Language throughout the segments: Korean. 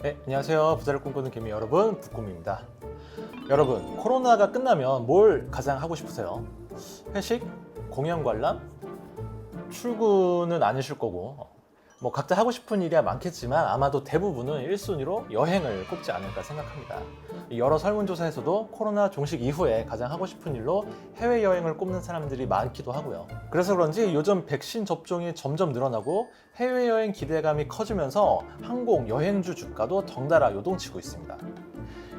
네, 안녕하세요. 부자를 꿈꾸는 개미 여러분, 북꿈입니다. 여러분, 코로나가 끝나면 뭘 가장 하고 싶으세요? 회식? 공연 관람? 출근은 아니실 거고 각자 하고 싶은 일이야 많겠지만 아마도 대부분은 1순위로 여행을 꼽지 않을까 생각합니다. 여러 설문조사에서도 코로나 종식 이후에 가장 하고 싶은 일로 해외여행을 꼽는 사람들이 많기도 하고요. 그래서 그런지 요즘 백신 접종이 점점 늘어나고 해외여행 기대감이 커지면서 항공, 여행주 주가도 덩달아 요동치고 있습니다.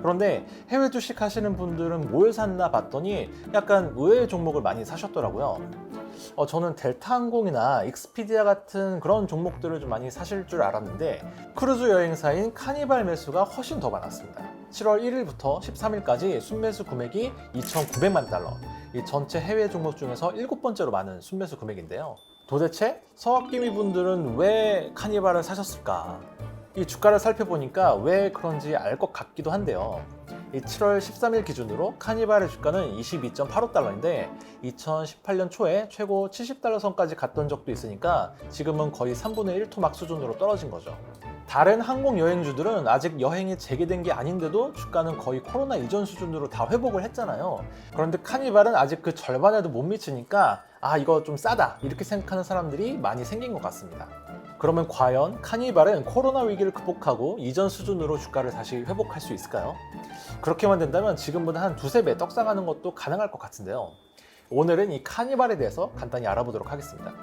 그런데 해외 주식 하시는 분들은 뭘 샀나 봤더니 약간 의외의 종목을 많이 사셨더라고요. 저는 델타항공이나 익스피디아 같은 그런 종목들을 좀 많이 사실 줄 알았는데 크루즈 여행사인 카니발 매수가 훨씬 더 많았습니다. 7월 1일부터 13일까지 순매수 금액이 2,900만 달러, 이 전체 해외 종목 중에서 7번째로 많은 순매수 금액인데요. 도대체 서학기미 분들은 왜 카니발을 사셨을까? 이 주가를 살펴보니까 왜 그런지 알 것 같기도 한데요. 이 7월 13일 기준으로 카니발의 주가는 22.85달러인데 2018년 초에 최고 70달러 선까지 갔던 적도 있으니까 지금은 거의 3분의 1 토막 수준으로 떨어진 거죠. 다른 항공 여행주들은 아직 여행이 재개된 게 아닌데도 주가는 거의 코로나 이전 수준으로 다 회복을 했잖아요. 그런데 카니발은 아직 그 절반에도 못 미치니까 이거 좀 싸다 이렇게 생각하는 사람들이 많이 생긴 것 같습니다. 그러면 과연 카니발은 코로나 위기를 극복하고 이전 수준으로 주가를 다시 회복할 수 있을까요? 그렇게만 된다면 지금보다 한 두세 배 떡상하는 것도 가능할 것 같은데요. 오늘은 이 카니발에 대해서 간단히 알아보도록 하겠습니다.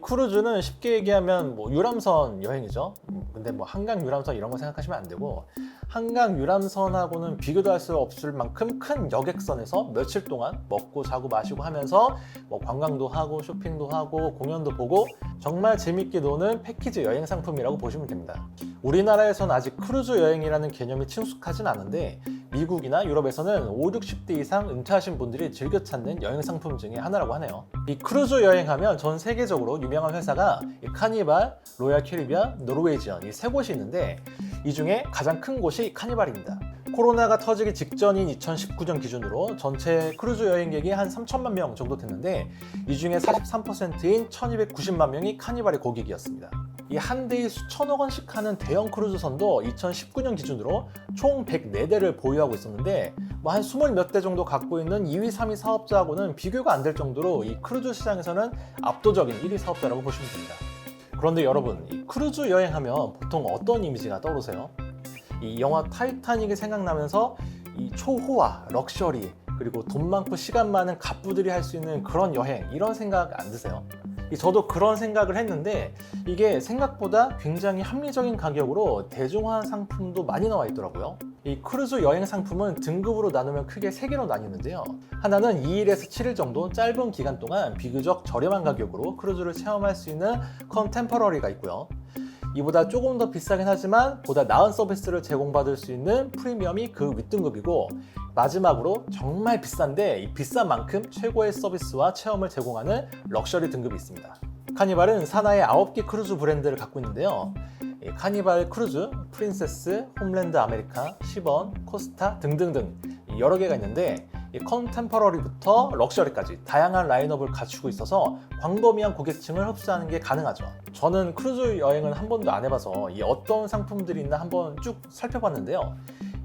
크루즈는 쉽게 얘기하면 유람선 여행이죠. 근데 한강 유람선 이런 거 생각하시면 안 되고, 한강 유람선하고는 비교도 할 수 없을 만큼 큰 여객선에서 며칠 동안 먹고 자고 마시고 하면서 관광도 하고 쇼핑도 하고 공연도 보고 정말 재밌게 노는 패키지 여행 상품이라고 보시면 됩니다. 우리나라에서는 아직 크루즈 여행이라는 개념이 친숙하진 않은데 미국이나 유럽에서는 5, 60대 이상 은퇴하신 분들이 즐겨 찾는 여행 상품 중에 하나라고 하네요. 이 크루즈 여행하면 전 세계적으로 유명한 회사가 카니발, 로얄 캐리비안, 노르웨이지언 이 세 곳이 있는데 이 중에 가장 큰 곳이 카니발입니다. 코로나가 터지기 직전인 2019년 기준으로 전체 크루즈 여행객이 한 3천만 명 정도 됐는데 이 중에 43%인 1290만 명이 카니발의 고객이었습니다. 이 한 대에 수천억 원씩 하는 대형 크루즈선도 2019년 기준으로 총 104대를 보유하고 있었는데 한 20 몇 대 정도 갖고 있는 2위, 3위 사업자하고는 비교가 안 될 정도로 이 크루즈 시장에서는 압도적인 1위 사업자라고 보시면 됩니다. 그런데 여러분, 이 크루즈 여행하면 보통 어떤 이미지가 떠오르세요? 이 영화 타이타닉이 생각나면서 이 초호화, 럭셔리, 그리고 돈 많고 시간 많은 갑부들이 할 수 있는 그런 여행, 이런 생각 안 드세요? 저도 그런 생각을 했는데 이게 생각보다 굉장히 합리적인 가격으로 대중화한 상품도 많이 나와 있더라고요. 이 크루즈 여행 상품은 등급으로 나누면 크게 3개로 나뉘는데요. 하나는 2일에서 7일 정도 짧은 기간 동안 비교적 저렴한 가격으로 크루즈를 체험할 수 있는 컨템퍼러리가 있고요. 이보다 조금 더 비싸긴 하지만 보다 나은 서비스를 제공받을 수 있는 프리미엄이 그 윗등급이고, 마지막으로 정말 비싼데 이 비싼 만큼 최고의 서비스와 체험을 제공하는 럭셔리 등급이 있습니다. 카니발은 산하의 9개 크루즈 브랜드를 갖고 있는데요. 카니발 크루즈, 프린세스, 홈랜드 아메리카, 시번, 코스타 등등등 여러 개가 있는데 이 컨템퍼러리부터 럭셔리까지 다양한 라인업을 갖추고 있어서 광범위한 고객층을 흡수하는 게 가능하죠. 저는 크루즈 여행은 한 번도 안 해봐서 이 어떤 상품들이 있나 한번 쭉 살펴봤는데요.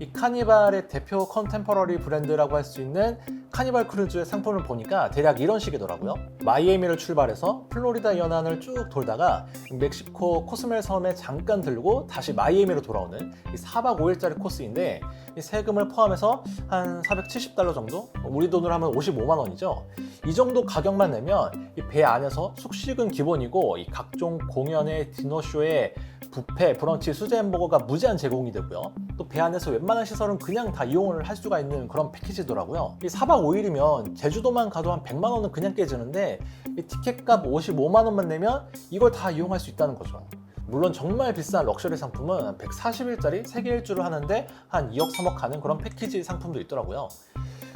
이 카니발의 대표 컨템퍼러리 브랜드라고 할 수 있는 카니발 크루즈의 상품을 보니까 대략 이런 식이더라고요. 마이애미를 출발해서 플로리다 연안을 쭉 돌다가 멕시코 코스멜 섬에 잠깐 들고 다시 마이애미로 돌아오는 이 4박 5일짜리 코스인데 이 세금을 포함해서 한 470달러 정도? 우리 돈으로 하면 55만 원이죠. 이 정도 가격만 내면 이 배 안에서 숙식은 기본이고 이 각종 공연에 디너쇼에 뷔페, 브런치, 수제 햄버거가 무제한 제공이 되고요. 또 배 안에서 웬만한 시설은 그냥 다 이용을 할 수가 있는 그런 패키지더라고요. 이 4박 5일이면 제주도만 가도 한 100만 원은 그냥 깨지는데 이 티켓값 55만 원만 내면 이걸 다 이용할 수 있다는 거죠. 물론 정말 비싼 럭셔리 상품은 140일짜리 세계 일주를 하는데 한 2억 3억 하는 그런 패키지 상품도 있더라고요.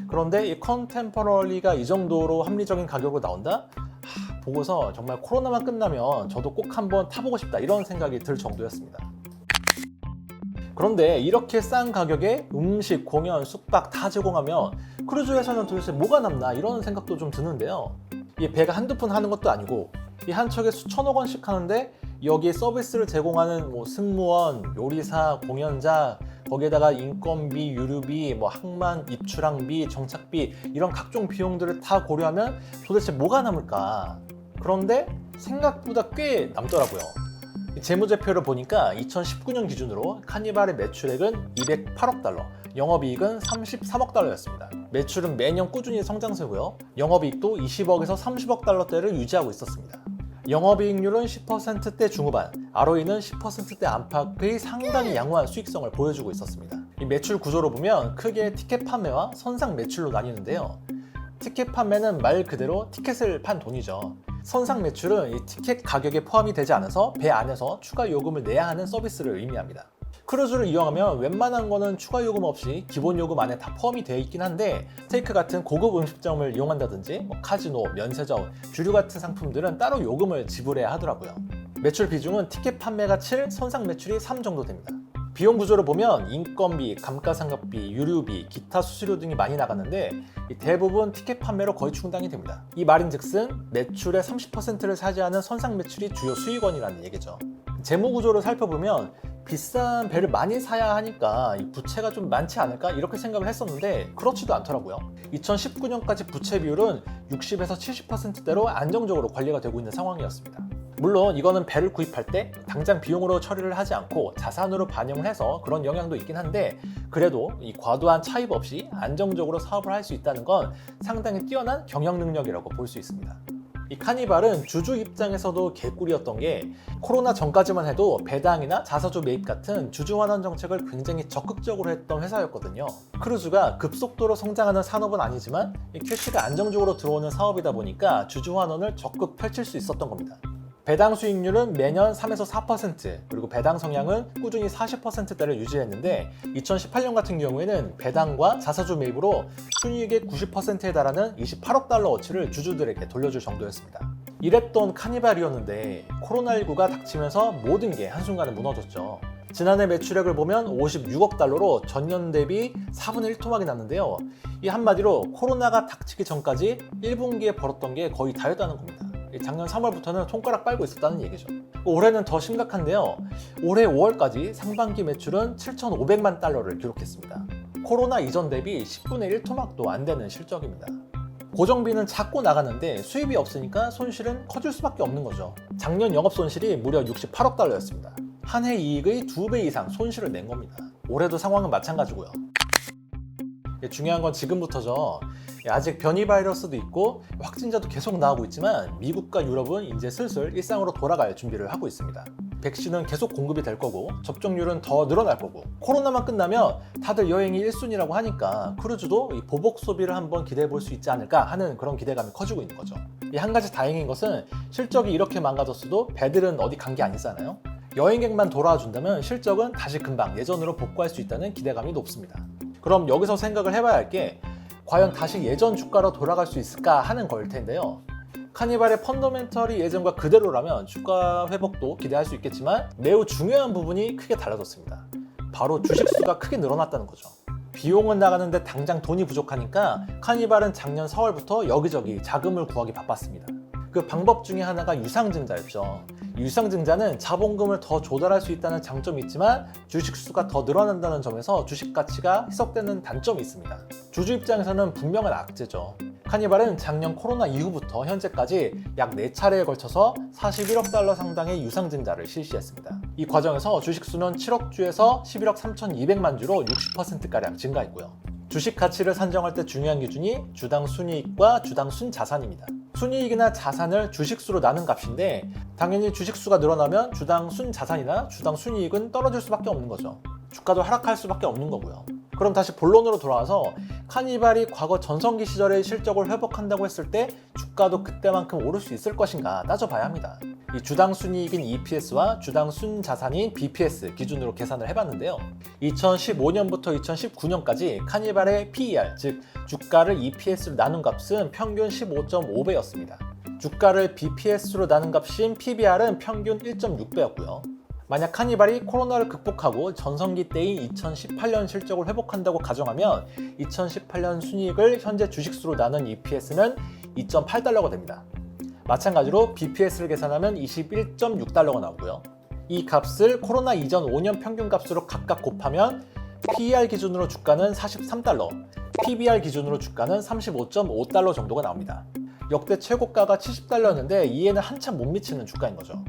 그런데 이 컨템퍼러리가 이 정도로 합리적인 가격으로 나온다? 보고서 정말 코로나만 끝나면 저도 꼭 한번 타보고 싶다 이런 생각이 들 정도였습니다. 그런데 이렇게 싼 가격에 음식, 공연, 숙박 다 제공하면 크루즈에서는 도대체 뭐가 남나 이런 생각도 좀 드는데요. 이 배가 한두 푼 하는 것도 아니고 이 한 척에 수천억 원씩 하는데 여기에 서비스를 제공하는 뭐 승무원, 요리사, 공연자, 거기에다가 인건비, 유류비, 뭐 항만, 입출항비, 정착비 이런 각종 비용들을 다 고려하면 도대체 뭐가 남을까? 그런데 생각보다 꽤 남더라고요. 재무제표를 보니까 2019년 기준으로 카니발의 매출액은 208억 달러, 영업이익은 33억 달러였습니다. 매출은 매년 꾸준히 성장세고요. 영업이익도 20억에서 30억 달러대를 유지하고 있었습니다. 영업이익률은 10%대 중후반, ROE는 10%대 안팎의 상당히 양호한 수익성을 보여주고 있었습니다. 이 매출 구조로 보면 크게 티켓 판매와 선상 매출로 나뉘는데요. 티켓 판매는 말 그대로 티켓을 판 돈이죠. 선상 매출은 이 티켓 가격에 포함이 되지 않아서 배 안에서 추가 요금을 내야 하는 서비스를 의미합니다. 크루즈를 이용하면 웬만한 거는 추가 요금 없이 기본 요금 안에 다 포함이 되어 있긴 한데 스테이크 같은 고급 음식점을 이용한다든지 뭐 카지노, 면세점, 주류 같은 상품들은 따로 요금을 지불해야 하더라고요. 매출 비중은 티켓 판매가 7, 선상 매출이 3 정도 됩니다. 비용 구조를 보면 인건비, 감가상각비, 유류비, 기타 수수료 등이 많이 나갔는데 대부분 티켓 판매로 거의 충당이 됩니다. 이 말인즉슨 매출의 30%를 차지하는 선상 매출이 주요 수익원이라는 얘기죠. 재무 구조를 살펴보면 비싼 배를 많이 사야 하니까 이 부채가 좀 많지 않을까 이렇게 생각을 했었는데 그렇지도 않더라고요. 2019년까지 부채 비율은 60에서 70%대로 안정적으로 관리가 되고 있는 상황이었습니다. 물론 이거는 배를 구입할 때 당장 비용으로 처리를 하지 않고 자산으로 반영을 해서 그런 영향도 있긴 한데 그래도 이 과도한 차입 없이 안정적으로 사업을 할 수 있다는 건 상당히 뛰어난 경영 능력이라고 볼 수 있습니다. 이 카니발은 주주 입장에서도 개꿀이었던 게 코로나 전까지만 해도 배당이나 자사주 매입 같은 주주 환원 정책을 굉장히 적극적으로 했던 회사였거든요. 크루즈가 급속도로 성장하는 산업은 아니지만 캐시가 안정적으로 들어오는 사업이다 보니까 주주 환원을 적극 펼칠 수 있었던 겁니다. 배당 수익률은 매년 3에서 4%, 그리고 배당 성향은 꾸준히 40%대를 유지했는데 2018년 같은 경우에는 배당과 자사주 매입으로 순이익의 90%에 달하는 28억 달러어치를 주주들에게 돌려줄 정도였습니다. 이랬던 카니발이었는데 코로나19가 닥치면서 모든 게 한순간에 무너졌죠. 지난해 매출액을 보면 56억 달러로 전년 대비 4분의 1토막이 났는데요. 이 한마디로 코로나가 닥치기 전까지 1분기에 벌었던 게 거의 다였다는 겁니다. 작년 3월부터는 손가락 빨고 있었다는 얘기죠. 올해는 더 심각한데요. 올해 5월까지 상반기 매출은 7,500만 달러를 기록했습니다. 코로나 이전 대비 10분의 1토막도 안 되는 실적입니다. 고정비는 자꾸 나가는데 수입이 없으니까 손실은 커질 수밖에 없는 거죠. 작년 영업 손실이 무려 68억 달러였습니다. 한 해 이익의 2배 이상 손실을 낸 겁니다. 올해도 상황은 마찬가지고요. 중요한 건 지금부터죠. 아직 변이 바이러스도 있고 확진자도 계속 나오고 있지만 미국과 유럽은 이제 슬슬 일상으로 돌아갈 준비를 하고 있습니다. 백신은 계속 공급이 될 거고 접종률은 더 늘어날 거고 코로나만 끝나면 다들 여행이 1순위라고 하니까 크루즈도 이 보복 소비를 한번 기대해 볼 수 있지 않을까 하는 그런 기대감이 커지고 있는 거죠. 한 가지 다행인 것은 실적이 이렇게 망가졌어도 배들은 어디 간 게 아니잖아요. 여행객만 돌아와 준다면 실적은 다시 금방 예전으로 복구할 수 있다는 기대감이 높습니다. 그럼 여기서 생각을 해봐야 할 게 과연 다시 예전 주가로 돌아갈 수 있을까 하는 거일 텐데요. 카니발의 펀더멘털이 예전과 그대로라면 주가 회복도 기대할 수 있겠지만 매우 중요한 부분이 크게 달라졌습니다. 바로 주식수가 크게 늘어났다는 거죠. 비용은 나가는데 당장 돈이 부족하니까 카니발은 작년 4월부터 여기저기 자금을 구하기 바빴습니다. 그 방법 중에 하나가 유상증자였죠. 유상증자는 자본금을 더 조달할 수 있다는 장점이 있지만 주식수가 더 늘어난다는 점에서 주식 가치가 희석되는 단점이 있습니다. 주주 입장에서는 분명한 악재죠. 카니발은 작년 코로나 이후부터 현재까지 약 4차례에 걸쳐서 41억 달러 상당의 유상증자를 실시했습니다. 이 과정에서 주식수는 7억 주에서 11억 3,200만 주로 60%가량 증가했고요. 주식 가치를 산정할 때 중요한 기준이 주당 순이익과 주당 순자산입니다. 순이익이나 자산을 주식수로 나눈 값인데 당연히 주식수가 늘어나면 주당 순자산이나 주당 순이익은 떨어질 수밖에 없는 거죠. 주가도 하락할 수밖에 없는 거고요. 그럼 다시 본론으로 돌아와서 카니발이 과거 전성기 시절의 실적을 회복한다고 했을 때 주가도 그때만큼 오를 수 있을 것인가 따져봐야 합니다. 이 주당 순이익인 EPS와 주당 순자산인 BPS 기준으로 계산을 해봤는데요. 2015년부터 2019년까지 카니발의 PER, 즉 주가를 EPS로 나눈 값은 평균 15.5배였습니다. 주가를 BPS로 나눈 값인 PBR은 평균 1.6배였고요. 만약 카니발이 코로나를 극복하고 전성기 때인 2018년 실적을 회복한다고 가정하면 2018년 순이익을 현재 주식수로 나눈 EPS는 2.8달러가 됩니다. 마찬가지로 BPS를 계산하면 21.6달러가 나오고요. 이 값을 코로나 이전 5년 평균 값으로 각각 곱하면 PER 기준으로 주가는 43달러, PBR 기준으로 주가는 35.5달러 정도가 나옵니다. 역대 최고가가 70달러였는데 이에는 한참 못 미치는 주가인 거죠.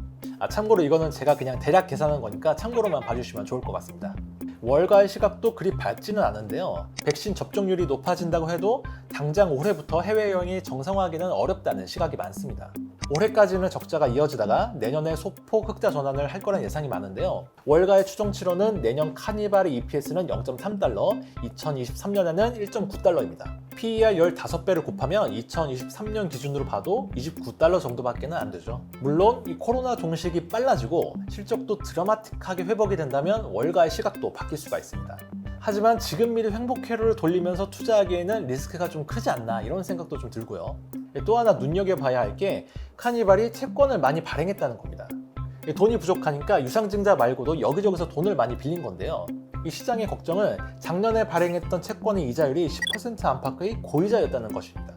참고로 이거는 제가 그냥 대략 계산한 거니까 참고로만 봐주시면 좋을 것 같습니다. 월가의 시각도 그리 밝지는 않은데요. 백신 접종률이 높아진다고 해도 당장 올해부터 해외여행이 정상화하기는 어렵다는 시각이 많습니다. 올해까지는 적자가 이어지다가 내년에 소폭 흑자 전환을 할 거란 예상이 많은데요. 월가의 추정치로는 내년 카니발의 EPS는 0.3달러, 2023년에는 1.9달러입니다. PER 15배를 곱하면 2023년 기준으로 봐도 29달러 정도밖에 안 되죠. 물론 이 코로나 종식이 빨라지고 실적도 드라마틱하게 회복이 된다면 월가의 시각도 바뀔 수가 있습니다. 하지만 지금 미리 횡복 회로를 돌리면서 투자하기에는 리스크가 좀 크지 않나 이런 생각도 좀 들고요. 또 하나 눈여겨봐야 할 게 카니발이 채권을 많이 발행했다는 겁니다. 돈이 부족하니까 유상증자 말고도 여기저기서 돈을 많이 빌린 건데요. 이 시장의 걱정은 작년에 발행했던 채권의 이자율이 10% 안팎의 고이자였다는 것입니다.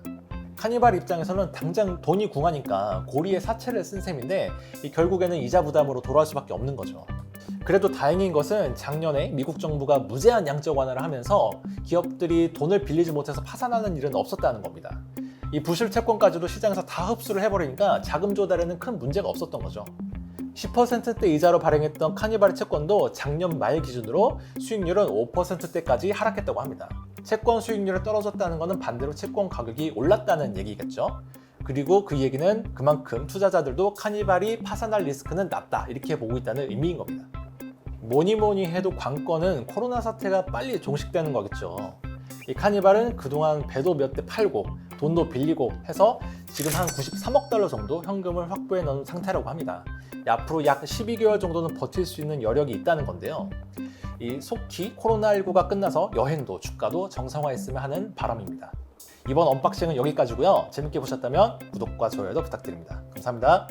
카니발 입장에서는 당장 돈이 궁하니까 고리에 사채를 쓴 셈인데 결국에는 이자 부담으로 돌아올 수밖에 없는 거죠. 그래도 다행인 것은 작년에 미국 정부가 무제한 양적 완화를 하면서 기업들이 돈을 빌리지 못해서 파산하는 일은 없었다는 겁니다. 이 부실 채권까지도 시장에서 다 흡수를 해버리니까 자금 조달에는 큰 문제가 없었던 거죠. 10%대 이자로 발행했던 카니발의 채권도 작년 말 기준으로 수익률은 5%대까지 하락했다고 합니다. 채권 수익률이 떨어졌다는 것은 반대로 채권 가격이 올랐다는 얘기겠죠. 그리고 그 얘기는 그만큼 투자자들도 카니발이 파산할 리스크는 낮다 이렇게 보고 있다는 의미인 겁니다. 뭐니 해도 관건은 코로나 사태가 빨리 종식되는 거겠죠. 이 카니발은 그동안 배도 몇 대 팔고 돈도 빌리고 해서 지금 한 93억 달러 정도 현금을 확보해 놓은 상태라고 합니다. 앞으로 약 12개월 정도는 버틸 수 있는 여력이 있다는 건데요. 이 속히 코로나19가 끝나서 여행도 주가도 정상화했으면 하는 바람입니다. 이번 언박싱은 여기까지고요. 재밌게 보셨다면 구독과 좋아요도 부탁드립니다. 감사합니다.